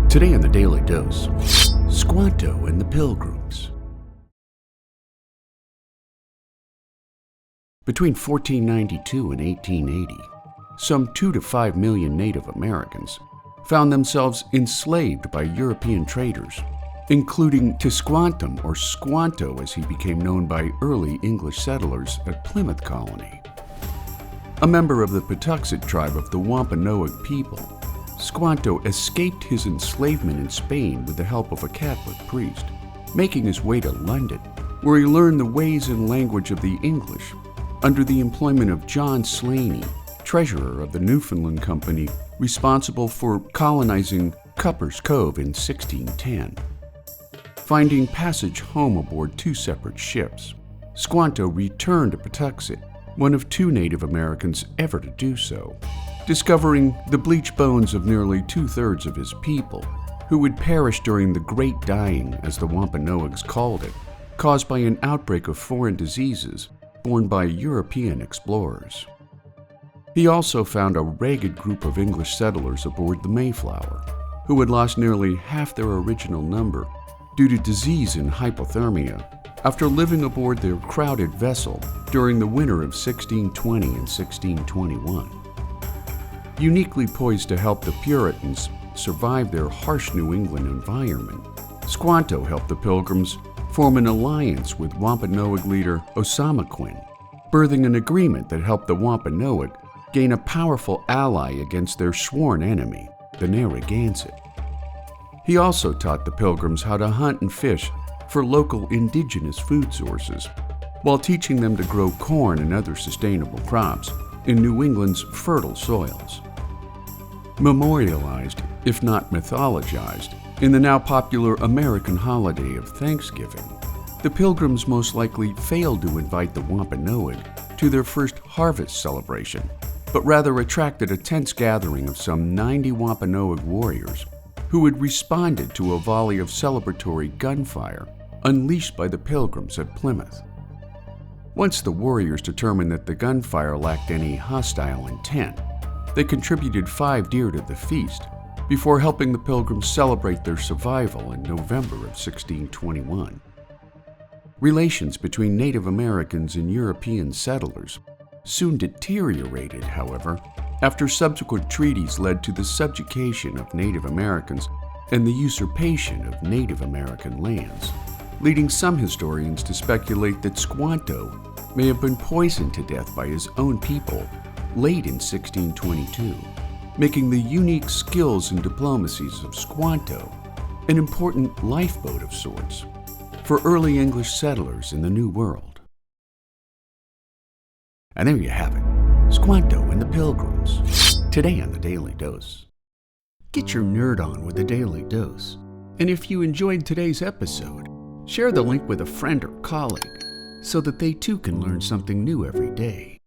Today on the Daily Dose, Squanto and the Pilgrims. Between 1492 and 1880, some 2 to 5 million Native Americans found themselves enslaved by European traders, including Tisquantum, or Squanto as he became known by early English settlers at Plymouth Colony. A member of the Patuxet Tribe of the Wampanoag People, Squanto escaped his enslavement in Spain with the help of a Catholic priest, making his way to London, where he learned the ways and language of the English under the employment of John Slaney, treasurer of the Newfoundland Company, responsible for colonizing Cove in 1610. Finding passage home aboard 2 separate ships, Squanto returned to Patuxet, one of 2 Native Americans ever to do so, discovering the bleached bones of nearly 2/3 of his people, who would perish during the Great Dying, as the Wampanoags called it, caused by an outbreak of foreign diseases borne by European explorers. He also found a ragged group of English settlers aboard the Mayflower, who had lost nearly half their original number due to disease and hypothermia after living aboard their crowded vessel during the winter of 1620 and 1621. Uniquely poised to help the Puritans survive their harsh New England environment, Squanto helped the Pilgrims form an alliance with Wampanoag leader Osamoquin, birthing an agreement that helped the Wampanoag gain a powerful ally against their sworn enemy, the Narragansett. He also taught the Pilgrims how to hunt and fish for local indigenous food sources, while teaching them to grow corn and other sustainable crops in New England's fertile soils. Memorialized, if not mythologized, in the now popular American holiday of Thanksgiving, the Pilgrims most likely failed to invite the Wampanoag to their first harvest celebration, but rather attracted a tense gathering of some 90 Wampanoag warriors who had responded to a volley of celebratory gunfire unleashed by the Pilgrims at Plymouth. Once the warriors determined that the gunfire lacked any hostile intent, they contributed 5 deer to the feast before helping the Pilgrims celebrate their survival in November of 1621. Relations between Native Americans and European settlers soon deteriorated, however, after subsequent treaties led to the subjugation of Native Americans and the usurpation of Native American lands, leading some historians to speculate that Squanto may have been poisoned to death by his own people late in 1622, making the unique skills and diplomacies of Squanto an important lifeboat of sorts for early English settlers in the New World. And there you have it, Squanto and the Pilgrims, today on the Daily Dose. Get your nerd on with the Daily Dose, and if you enjoyed today's episode, share the link with a friend or colleague so that they too can learn something new every day.